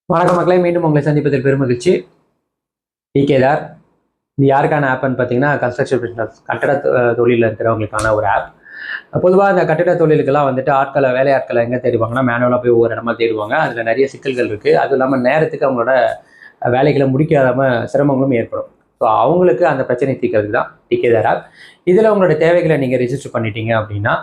வணக்கம் மக்களை, மீண்டும் உங்களை சந்திப்பதில் பெருமகிழ்ச்சி. டிகேதார். இது யாருக்கான ஆப்னு பார்த்தீங்கன்னா, கன்ஸ்ட்ரக்ஷன் பிஸ்னஸ் கட்டட தொழிலில் இருக்கிறவங்களுக்கான ஒரு ஆப். பொதுவாக இந்த கட்டிட தொழிலுக்கெல்லாம் வந்துட்டு வேலையாட்களை எங்கே தேடுவாங்கன்னா, மேனுவலாக போய் ஒவ்வொரு இடமா தேடுவாங்க. அதில் நிறைய சிக்கல்கள் இருக்குது. அதுவும் இல்லாமல் நேரத்துக்கு அவங்களோட வேலைகளை முடிக்காமல் சிரமங்களும் ஏற்படும். ஸோ அவங்களுக்கு அந்த பிரச்சனை தீர்க்கறதுக்கு தான் டிகேதார் ஆப். இதில் உங்களோட தேவைகளை நீங்கள் ரிஜிஸ்டர் பண்ணிட்டீங்க அப்படின்னா,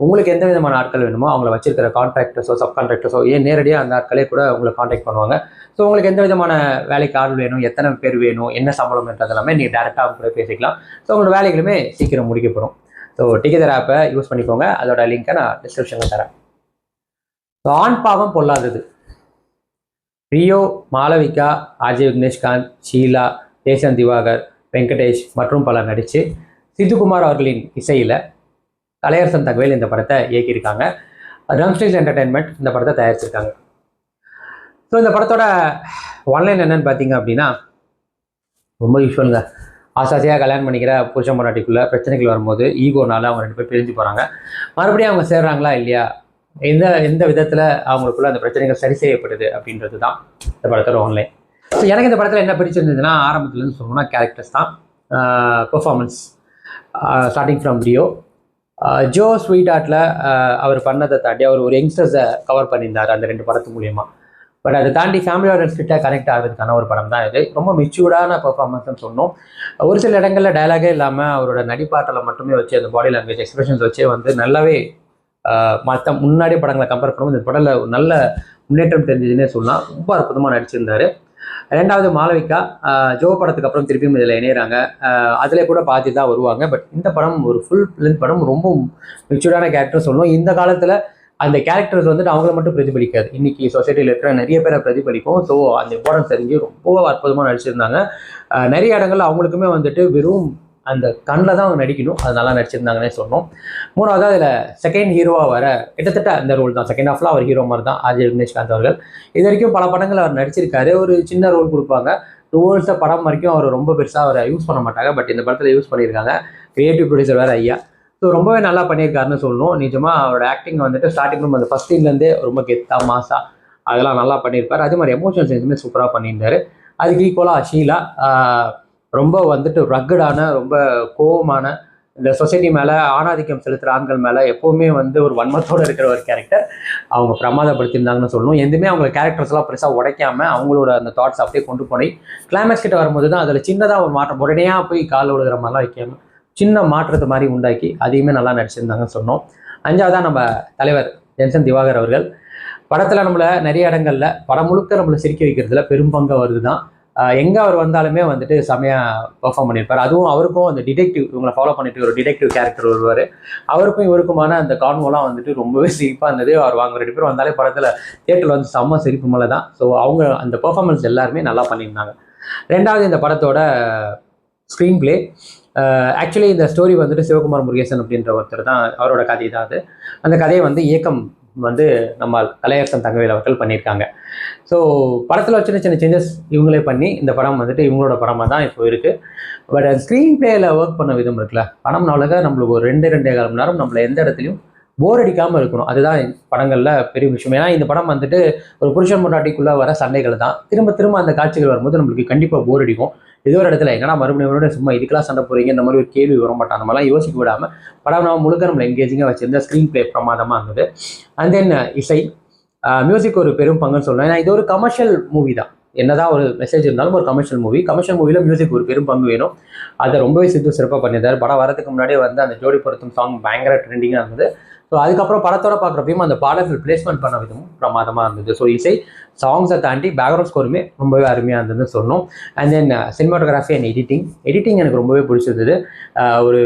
உங்களுக்கு எந்த விதமான ஆட்கள் வேணுமோ அவங்கள வச்சிருக்கிற கான்ட்ராக்டர்ஸோ சப் கான்ட்ராக்டர்ஸோ நேரடியாக அந்த ஆட்களே கூட உங்களை கான்டாக்ட் பண்ணுவாங்க. ஸோ உங்களுக்கு எந்த விதமான வேலைக்கு ஆள் வேணும், எத்தனை பேர் வேணும், என்ன சம்பளம்ன்றது எல்லாமே நீங்கள் டேரெக்டாக அவங்க கூட பேசிக்கலாம். ஸோ உங்களோட வேலைகளுமே சீக்கிரம் முடிக்கப்படும். ஸோ டிகேதார் ஆப்பை யூஸ் பண்ணிக்கோங்க. அதோட லிங்கை நான் டிஸ்கிரிப்ஷனில் தரேன். ஸோ ஆண் பாவம் பொல்லாதது. ரியோ, மாளவிகா, அஜய் விக்னேஷ்காந்த், ஷீலா, தேசன் திவாகர், வெங்கடேஷ் மற்றும் பலர் நடித்து சித்துக்குமார் அவர்களின் இசையில் கலையரசன் தகவல் இந்த படத்தை இயக்கியிருக்காங்க. ட்ரம்ஸ்டிக்ஸ் என்டர்டெயின்மெண்ட் இந்த படத்தை தயாரிச்சிருக்காங்க. ஸோ இந்த படத்தோட ஒன்லைன் என்னன்னு பார்த்தீங்க அப்படின்னா, ரொம்ப யூஸ்வலுங்க. ஆசாசியாக கல்யாணம் பண்ணிக்கிற புருஷன் பொண்டாட்டிக்குள்ள பிரச்சனைகள் வரும்போது ஈகோனால அவங்க 2 பேர் பிரிஞ்சு போகிறாங்க. மறுபடியும் அவங்க சேர்றாங்களா இல்லையா, எந்த விதத்தில் அவங்களுக்குள்ள அந்த பிரச்சனைகள் சரி செய்யப்படுது அப்படின்றது தான் இந்த படத்தோட ஒன்லைன். ஸோ எனக்கு இந்த படத்தில் என்ன பிடிச்சிருந்ததுன்னா, ஆரம்பத்துலேருந்து சொல்லணும்னா கேரக்டர்ஸ் தான். Performance starting from Rio. Joe ஸ்வீட் ஆர்ட்டில் அவர் பண்ணதை தாண்டி அவர் ஒரு யங்ஸ்டர்ஸை கவர் பண்ணியிருந்தார் அந்த 2 படத்து மூலியமாக. பட் அதை தாண்டி ஃபேமிலி ஆடியன்ஸ் கிட்ட கனெக்ட் ஆகிறதுக்கான ஒரு படம் தான் இது. ரொம்ப மெச்சூர்டான பெர்ஃபார்மன்ஸ்னு சொன்னோம். ஒரு சில இடங்களில் டயலாகே இல்லாமல் அவரோட நடிப்பாட்டலை மட்டுமே வச்சு அந்த பாடி லாங்குவேஜ் எக்ஸ்பிரஷன்ஸ் வச்சே வந்து நல்லாவே மற்ற முன்னாடி படங்களை கம்பேர் பண்ணும்போது இந்த படத்தில் நல்ல முன்னேற்றம் தெரிஞ்சதுன்னே சொல்லலாம். ரொம்ப அற்புதமாக நடிச்சிருந்தார். 2வது மாளவிகா, ஜோ படத்துக்கு அப்புறம் திருப்பியும் இதில் இணையிறாங்க. அதில் கூட பாதி தான் வருவாங்க. பட் இந்த படம் ஒரு ஃபுல் லென்த் படம். ரொம்ப மெச்சூர்டான கேரக்டர் சொல்லணும். இந்த காலத்தில் அந்த கேரக்டர்ஸ் வந்துட்டு அவங்கள மட்டும் பிரதிபலிக்காது, இன்னைக்கு சொசைட்டியில் இருக்கிற நிறைய பேரை பிரதிபலிக்கும். ஸோ அந்த இம்பார்ட்டன்ஸ் தெரிஞ்சு ரொம்ப அற்புதமாக நடிச்சிருந்தாங்க. நிறைய இடங்கள்ல அவங்களுக்குமே வந்துட்டு வெறும் அந்த கண்ணில் தான் அவங்க நடிக்கணும், அது நல்லா நடிச்சிருந்தாங்கன்னே சொன்னோம். 3வது அதில் செகண்ட் ஹீரோவாக வர கிட்டத்தட்ட அந்த ரோல் தான். செகண்ட் ஹாஃபில் அவர் ஹீரோ மாதிரி தான் அஜய் விக்னேஷ்காந்த் அவர்கள். இது வரைக்கும் பல படங்கள் அவர் நடிச்சிருக்காரு. ஒரு சின்ன ரோல் கொடுப்பாங்க. டுவோர்ட்ஸ் படம் வரைக்கும் அவர் ரொம்ப பெருசாக அவரை யூஸ் பண்ண மாட்டாங்க. பட் இந்த படத்தில் யூஸ் பண்ணியிருக்காங்க. கிரியேட்டிவ் ப்ரொடியூசர் வேறு ஐயா. ஸோ ரொம்பவே நல்லா பண்ணியிருக்காருன்னு சொல்லணும். நிஜமாக அவரோட ஆக்டிங் வந்துட்டு ஸ்டார்டிங் அந்த ஃபஸ்ட் சீன்லேருந்தே ரொம்ப கெத்தா மாசா அதெல்லாம் நல்லா பண்ணியிருப்பார். அதே மாதிரி எமோஷன்ஸ் எதுவுமே சூப்பராக பண்ணியிருந்தார். அதுக்கு ஈக்குவலாக ஷீலா ரொம்ப வந்துட்டு ரக்கடான, ரொம்ப கோபமான, இந்த சொசைட்டி மேலே ஆணாதிக்கம் செலுத்துகிற ஆண்கள் மேலே எப்போவுமே வந்து ஒரு வன்மத்தோடு இருக்கிற ஒரு கேரக்டர் அவங்க பிரமாதப்படுத்தியிருந்தாங்கன்னு சொல்லணும். எதுவுமே அவங்க கேரக்டர்ஸ்லாம் பெருசாக உடைக்காமல் அவங்களோட அந்த தாட்ஸ் அப்படியே கொண்டு போய் கிளைமேக்ஸ் கிட்ட வரும்போது தான் அதில் சின்னதாக ஒரு மாற்றம், உடனேயாக போய் கால் விழுகிற மாதிரிலாம் வைக்காமல் சின்ன மாற்றத்தை மாதிரி உண்டாக்கி அதையுமே நல்லா நடிச்சிருந்தாங்கன்னு சொன்னோம். 5வதாக நம்ம தலைவர் தேசன் திவாகர் அவர்கள். படத்தில் நம்மளை நிறைய இடங்களில் படம் முழுக்க நம்மளை சிரிக்க வைக்கிறதுல பெரும் பங்கு வருது தான். எங்கே அவர் வந்தாலுமே வந்துட்டு செமையாக பெர்ஃபார்ம் பண்ணியிருப்பார். அதுவும் அவருக்கும் அந்த டிடெக்டிவ், இவங்களை ஃபாலோ பண்ணிட்டு ஒரு டிடெக்டிவ் கேரக்டர் வருவார். அவருக்கும் இவருக்குமான அந்த கான்வோலாம் வந்துட்டு ரொம்பவே சிரிப்பாக இருந்தது. அவர் 2 பேர் வந்தாலே படத்தில் தியேட்டரில் வந்து செம்ம சிரிப்பு மேலே தான். ஸோ அவங்க அந்த பெர்ஃபார்மன்ஸ் எல்லாருமே நல்லா பண்ணியிருந்தாங்க. 2வது இந்த படத்தோட ஸ்க்ரீன் பிளே. ஆக்சுவலி இந்த ஸ்டோரி வந்துட்டு சிவகுமார் முருகேசன் அப்படின்ற ஒருத்தர் தான், அவரோட கதை தான் அது. அந்த கதையை வந்து இயக்கம் வந்து நம்ம கலையரசன் தங்கவேல் அவர்கள் பண்ணியிருக்காங்க. ஸோ படத்தில் சின்ன சின்ன சேஞ்சஸ் இவங்களே பண்ணி இந்த படம் வந்துட்டு இவங்களோட படமாக தான் இப்போ இருக்குது. பட் ஸ்க்ரீன் பிளேயில் ஒர்க் பண்ண விதம் இருக்குல்ல, படம் நம்மளுக்கு ஒரு 2-2.25 மணி நேரம் நம்மளை எந்த இடத்துலையும் போர் அடிக்காமல் இருக்கணும். அதுதான் படங்களில் பெரிய விஷயம். ஏன்னா இந்த படம் வந்துட்டு ஒரு புருஷன் பொண்டாட்டிக்குள்ளே வர சண்டைகள் தான். திரும்ப திரும்ப அந்த காட்சிகள் வரும்போது நம்மளுக்கு கண்டிப்பாக போர் அடிக்கும். ஏதோ ஒரு இடத்துல என்னன்னா மறுபடியும் சும்மா இதுக்கெல்லாம் சண்டை போகிறீங்க இந்த மாதிரி ஒரு கேள்வி வர மாட்டாங்க. நம்மளாம் யோசிக்க விடாமல் படம் நம்ம முழுக்க நம்மளை எங்கேஜிங்காக வச்சிருந்த ஸ்க்ரீன் பிளே பிரமாதமாக இருந்தது. அண்ட் தென் இசை, மியூசிக் ஒரு பெரும் பங்குன்னு சொல்லலாம். ஏன்னா இது ஒரு கமர்ஷியல் மூவி தான். என்னதான் ஒரு மெசேஜ் இருந்தாலும் ஒரு கமர்ஷியல் மூவியில் மியூசிக் ஒரு பெரும் பங்கு வேணும். அதை ரொம்பவே சிறப்பாக பண்ணியிருந்தார். படம் வரதுக்கு முன்னாடியே வந்து அந்த ஜோடி பொருத்தும் சாங் பயங்கர ட்ரெண்டிங்காக இருந்தது. ஸோ அதுக்கப்புறம் படத்தோட பார்க்குறப்பையும் அந்த பாடல்கள் பிளேஸ்மெண்ட் பண்ண விதமும் பிரமாதமாக இருந்தது. ஸோ இசை, சாங்ஸை தாண்டி பேக்ரவுண்ட் ஸ்கோருமே ரொம்பவே அருமையாக இருந்ததுன்னு சொல்லணும். And then cinematography and editing எனக்கு ரொம்பவே பிடிச்சிருந்தது. ஒரு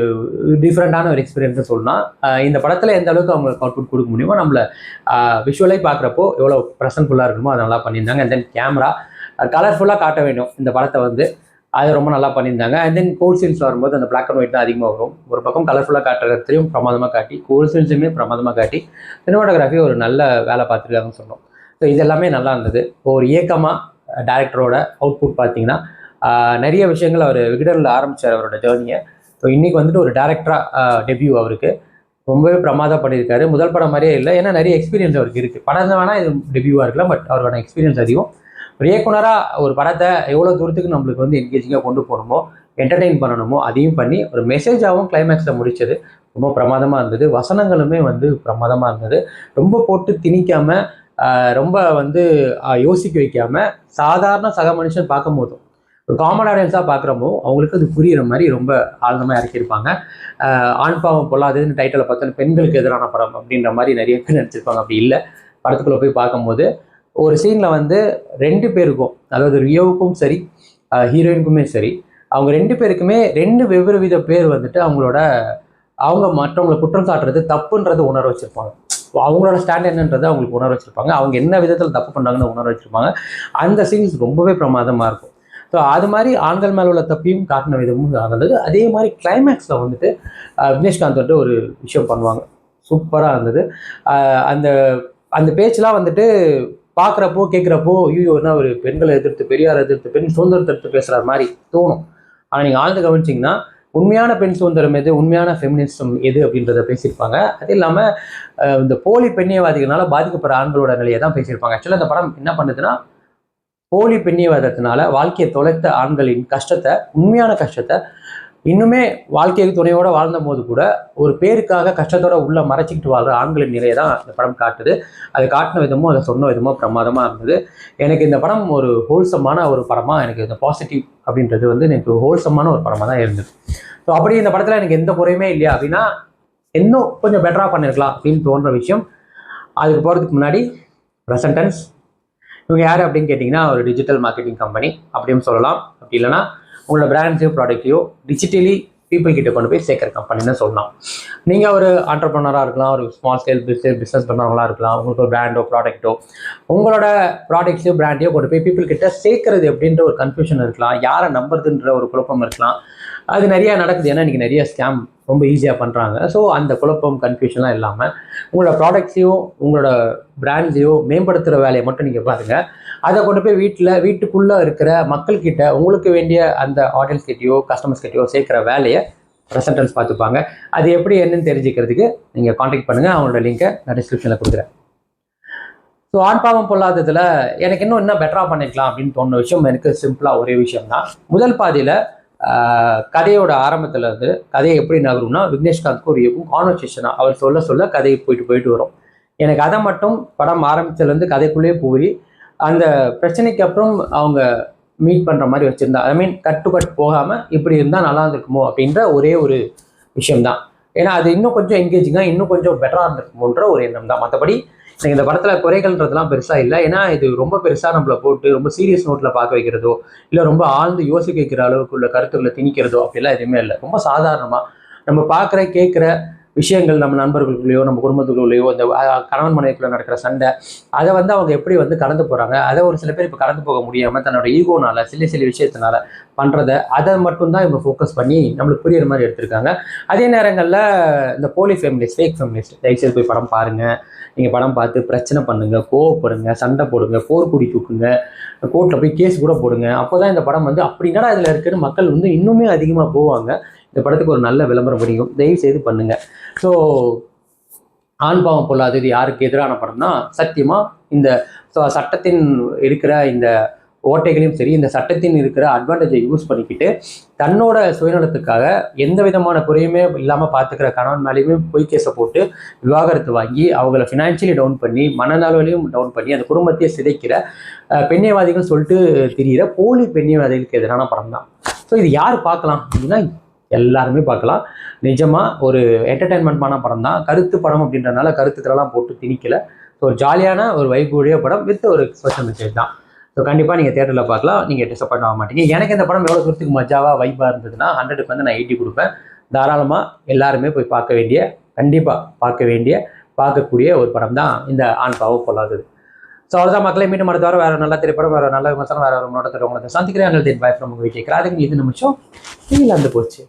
டிஃப்ரெண்ட்டான ஒரு எக்ஸ்பீரியன்ஸ்னு சொல்லலாம். இந்த படத்தில் எந்த அளவுக்கு அவங்களுக்கு அவுட்புட் கொடுக்க முடியுமோ நம்மளை விஷுவலாக பார்க்குறப்போ எவ்வளோ ப்ரெசன்ட்ஃபுல்லாக இருக்குமோ அதை நல்லா பண்ணியிருந்தாங்க. அண்ட் தென் கேமரா கலர்ஃபுல்லாக காட்ட வேண்டும் இந்த படத்தை வந்து, அது ரொம்ப நல்லா பண்ணியிருந்தாங்க. அண்ட் தென் கோல் சீன்ஸ் வரும்போது அந்த பிளாக் அண்ட் ஒயிட் தான் அதிகமாக வரும். ஒரு பக்கம் கலர்ஃபுல்லாக காட்டுறதையும் பிரமாதமாக காட்டி, கோல் சீன்ஸுமே பிரமாதமாக காட்டி சினிமாட்டோகிராஃபி ஒரு நல்ல வேலை பார்த்துருக்காங்கன்னு சொன்னோம். ஸோ இது எல்லாமே நல்லா இருந்தது. ஒரு இயக்கமாக டைரக்டரோட அவுட்புட் பார்த்தீங்கன்னா நிறைய விஷயங்கள் அவர் விகடனில் ஆரம்பித்தார் அவரோட ஜேர்னியை. ஸோ இன்றைக்கி வந்துட்டு ஒரு டேரக்டராக டெபியூ அவருக்கு ரொம்பவே பிரமாதம் பண்ணியிருக்காரு. முதல் படம் மாதிரியே இல்லை, ஏன்னா நிறைய எக்ஸ்பீரியன்ஸ் அவருக்கு இருக்குது. படம் வேணால் இது டெபியூவாக இருக்கலாம், பட் அவரோட எக்ஸ்பீரியன்ஸ் அதிகம். ஒரு இயக்குனராக ஒரு படத்தை எவ்வளோ தூரத்துக்கு நம்மளுக்கு வந்து என்கேஜிங்காக கொண்டு போகணுமோ, என்டர்டெயின் பண்ணணுமோ அதையும் பண்ணி ஒரு மெசேஜாகவும் கிளைமேக்ஸில் முடிச்சது ரொம்ப பிரமாதமாக இருந்தது. வசனங்களுமே வந்து பிரமாதமாக இருந்தது. ரொம்ப போட்டு திணிக்காம ரொம்ப வந்து யோசிக்க வைக்காம சாதாரண சக மனுஷன் பார்க்கும் போதும் ஒரு காமன் ஆடியன்ஸாக பார்க்குறப்போ அவங்களுக்கு அது புரிகிற மாதிரி ரொம்ப ஆழ்ந்தமாக இறக்கியிருப்பாங்க. ஆண் பாவம் பொல்லாததுன்னு டைட்டிலை பார்த்தோன்னா பெண்களுக்கு எதிரான படம் அப்படின்ற மாதிரி நிறைய பேர் நினச்சிருப்பாங்க. அப்படி இல்லை. படத்துக்குள்ளே போய் பார்க்கும்போது ஒரு சீனில் வந்து 2 பேருக்கும், அதாவது ரியோவுக்கும் சரி ஹீரோயினுக்குமே சரி, அவங்க 2 பேருக்குமே 2 வெவ்வேறு வித பேர் வந்துட்டு அவங்க மற்றவங்களை குற்றம் சாட்டுறது தப்புன்றது உணர வச்சிருப்பாங்க. அவங்களோட ஸ்டாண்ட் என்னன்றதை அவங்களுக்கு உணர வச்சிருப்பாங்க. அவங்க என்ன விதத்தில் தப்பு பண்ணாங்கன்னு உணர வச்சிருப்பாங்க. அந்த சீன்ஸ் ரொம்பவே பிரமாதமாக இருக்கும். ஸோ அது மாதிரி ஆண்கள் மேலே உள்ள தப்பையும் காட்டின விதமும் இருந்தது. அதே மாதிரி கிளைமேக்ஸில் வந்துட்டு விக்னேஷ்காந்த் வந்துட்டு ஒரு விஷயம் பண்ணுவாங்க, சூப்பராக இருந்தது. அந்த அந்த பேச்செலாம் வந்துட்டு பார்க்குறப்போ கேட்குறப்போ ஐயோன்னா ஒரு பெண்களை எதிர்த்து, பெரியார் எதிர்த்து, பெண் சுதந்திரத்தை எடுத்து பேசுகிற மாதிரி தோணும். ஆனால் நீங்கள் ஆழ்ந்து கவனிச்சிங்கன்னா உண்மையான பெண் சுதந்திரம் எது, உண்மையான ஃபெமினிசம் எது அப்படின்றத பேசியிருப்பாங்க. அது இல்லாமல் இந்த போலி பெண்ணியவாதிகளால் பாதிக்கப்படுற ஆண்களோட நிலையை தான் பேசியிருப்பாங்க. ஆக்சுவலாக இந்த படம் என்ன பண்ணுதுன்னா, போலி பெண்ணியவாதத்தினால வாழ்க்கையை தொலைத்த ஆண்களின் கஷ்டத்தை, உண்மையான கஷ்டத்தை, இன்னுமே வாழ்க்கைக்கு துணையோட வாழ்ந்த போது கூட ஒரு பேருக்காக கஷ்டத்தோட உள்ள மறைச்சிக்கிட்டு வாழ்ற ஆண்களின் நிலையை தான் இந்த படம் காட்டுது. அதை காட்டின விதமும் அதை சொன்ன விதமும் பிரமாதமாக இருந்தது. எனக்கு இந்த படம் ஒரு ஹோல்சமான ஒரு படமாக, எனக்கு இந்த பாசிட்டிவ் அப்படின்றது வந்து எனக்கு ஹோல்சமான ஒரு படமாக தான் இருந்தது. ஸோ அப்படி இந்த படத்தில் எனக்கு எந்த குறையுமே இல்லையா அப்படின்னா, இன்னும் கொஞ்சம் பெட்டராக பண்ணியிருக்கலாம் அப்படின்னு தோன்ற விஷயம். அதுக்கு போகிறதுக்கு முன்னாடி ப்ரெசன்டென்ஸ் இவங்க யார் அப்படின்னு கேட்டிங்கன்னா, ஒரு டிஜிட்டல் மார்க்கெட்டிங் கம்பெனி அப்படின்னு சொல்லலாம். அப்படி இல்லைனா உங்களோட பிராண்ட்ஸையோ ப்ராடக்ட்டையோ டிஜிட்டலி பீப்புள் கிட்ட கொண்டு போய் சேர்க்குற கம்பெனின்னு சொல்லலாம். நீங்கள் ஒரு ஆண்டர்ப்ரனராக இருக்கலாம், ஒரு ஸ்மால் ஸ்கேல் பிஸ்னஸ் பண்ணுறவங்களாக இருக்கலாம். உங்களுக்கு ஒரு பிராண்டோ ப்ராடக்ட்டோ, உங்களோட ப்ராடக்ட்ஸையோ பிராண்டையோ கொண்டு போய் பீப்புள் கிட்ட சேர்க்கறது எப்படின்ற ஒரு கன்ஃபியூஷன் இருக்கலாம், யாரை நம்புறதுன்ற ஒரு குழப்பம் இருக்கலாம். அது நிறையா நடக்குது. ஏன்னா இன்றைக்கி நிறைய ஸ்கேம் ரொம்ப ஈஸியாக பண்ணுறாங்க. ஸோ அந்த குழப்பம் கன்ஃபியூஷன்லாம் இல்லாமல் உங்களோட ப்ராடக்ட்ஸையும் உங்களோட பிராண்ட்ஸையும் மேம்படுத்துகிற வேலையை மட்டும் நீங்கள் பாருங்கள். அதை கொண்டு போய் வீட்டுக்குள்ளே இருக்கிற மக்கள்கிட்ட, உங்களுக்கு வேண்டிய அந்த ஆடியன்ஸ் கிட்டேயோ கஸ்டமர்ஸ் கிட்டேயோ சேர்க்குற வேலையை ப்ரெசன்டன்ஸ் பார்த்துப்பாங்க. அது எப்படி என்னன்னு தெரிஞ்சுக்கிறதுக்கு நீங்கள் காண்டாக்ட் பண்ணுங்கள். அவங்களோட லிங்கை நான் டிஸ்கிரிப்ஷனில் கொடுக்குறேன். ஸோ ஆண் பாவம் பொல்லாததில் எனக்கு இன்னும் பெட்டராக பண்ணிக்கலாம் அப்படின்னு தோணுன விஷயம் எனக்கு சிம்பிளாக ஒரே விஷயம் தான். முதல் பாதியில் கதையோட ஆரம்பத்தில் வந்து கதையை எப்படி நகரும்னா, விக்னேஷ்காந்த்க்கு ஒரு கான்வர்சேஷனாக அவர் சொல்ல கதை போயிட்டு வரும். எனக்கு அதை மட்டும் படம் ஆரம்பித்ததுலேருந்து கதைக்குள்ளேயே போய் அந்த பிரச்சனைக்கு அப்புறம் அவங்க மீட் பண்ணுற மாதிரி வச்சுருந்தா, ஐ மீன் கட் டு கட் போகாமல் இப்படி இருந்தால் நல்லா இருந்திருக்குமோ அப்படின்ற ஒரே ஒரு விஷயம்தான். ஏன்னா அது இன்னும் கொஞ்சம் என்கேஜிங்காக, இன்னும் கொஞ்சம் பெட்டராக இருந்திருக்குமோன்ற ஒரு எண்ணம் தான். மற்றபடி எனக்கு இந்த படத்தில் குறைகள்ன்றதுலாம் பெருசாக இல்லை. ஏன்னா இது ரொம்ப பெருசாக நம்மளை போட்டு ரொம்ப சீரியஸ் நோட்டில் பார்க்க வைக்கிறதோ, இல்லை ரொம்ப ஆழ்ந்து யோசிக்க வைக்கிற அளவுக்கு உள்ள கருத்துக்களை திணிக்கிறதோ அப்படிலாம் எதுவுமே இல்லை. ரொம்ப சாதாரணமாக நம்ம பார்க்குற கேட்குற விஷயங்கள், நம்ம நண்பர்களுக்குள்ளேயோ நம்ம குடும்பத்துக்குள்ளேயோ இந்த கணவன் மனைவிக்குள்ளே நடக்கிற சண்டை, அதை வந்து அவங்க எப்படி வந்து கடந்து போகிறாங்க, அதை ஒரு சில பேர் இப்போ கடந்து போக முடியாமல் தன்னோட ஈகோனால சில விஷயத்தினால பண்ணுறதை, அதை மட்டும்தான் இவங்க ஃபோக்கஸ் பண்ணி நம்மளுக்கு புரியுற மாதிரி எடுத்திருக்காங்க. அதே நேரங்களில் இந்த போலி ஃபேமிலிஸ்ட், ஃபேக் ஃபேமிலிஸ்ட் தயவுசெய்து போய் படம் பாருங்கள். நீங்கள் படம் பார்த்து பிரச்சனை பண்ணுங்கள், கோவப்படுங்க, சண்டை போடுங்க, போர்க்குடி தூக்குங்க, கோர்ட்டில் போய் கேஸ் கூட போடுங்க. அப்போ தான் இந்த படம் வந்து அப்படி என்னடா இதில் இருக்குன்னு மக்கள் வந்து இன்னுமே அதிகமாக போவாங்க. இந்த படத்துக்கு ஒரு நல்ல விளம்பரம் படிக்கும், தயவு செய்து பண்ணுங்க. ஸோ ஆண் பாவம் பொல்லாதது இது யாருக்கு எதிரான படம்னா, சத்தியமாக இந்த சட்டத்தின் இருக்கிற இந்த ஓட்டைகளையும் சரி, இந்த சட்டத்தின் இருக்கிற அட்வான்டேஜை யூஸ் பண்ணிக்கிட்டு தன்னோட சுயநலத்துக்காக எந்த விதமான குறையுமே இல்லாமல் பார்த்துக்கிற கணவன் மேலேயுமே பொய் கேஸை போட்டு விவாகரத்து வாங்கி அவங்கள ஃபினான்ஷியலி டவுன் பண்ணி மனநலவிலையும் டவுன் பண்ணி அந்த குடும்பத்தையே சிதைக்கிற பெண்ணியவாதிகள் சொல்லிட்டு திரிகிற போலி பெண்ணியவாதிகளுக்கு எதிரான படம் தான். ஸோ இது யார் பார்க்கலாம் அப்படின்னா, எல்லாருமே பார்க்கலாம். நிஜமாக ஒரு என்டர்டெயின்மெண்ட்மான படம் தான். கருத்து படம் அப்படின்றனால கருத்துக்களெல்லாம் போட்டு திணிக்கலை. ஸோ ஒரு ஜாலியான ஒரு வைப்புடைய படம் வித் ஒரு சோஷியல் மெசேஜ் தான். ஸோ கண்டிப்பாக நீங்கள் தேட்டரில் பார்க்கலாம். நீங்கள் டிசப்பாயிண்ட் ஆக மாட்டீங்க. எனக்கு இந்த படம் எவ்வளோ தூரத்துக்கு மஜாவாக வைப்பாக இருந்ததுன்னா 100க்கு வந்து நான் 80 கொடுப்பேன். தாராளமாக எல்லாருமே போய் கண்டிப்பாக பார்க்கக்கூடிய ஒரு படம் தான் இந்த ஆண் பாவம் பொல்லாதது. ஸோ அவ்வளோதான் மக்களே. மீண்டும் அடுத்த வாரம் வேறு நல்ல திரைப்படம், வேறு நல்ல விமர்சனம், வேறு ஒரு நோட்டத்தை உங்களை சந்திக்கிறேன். பாய் ஃப்ரம் உங்கள் வீட்டுக்கு. அதுக்கு இது நிமிஷம் இல்லை போச்சு.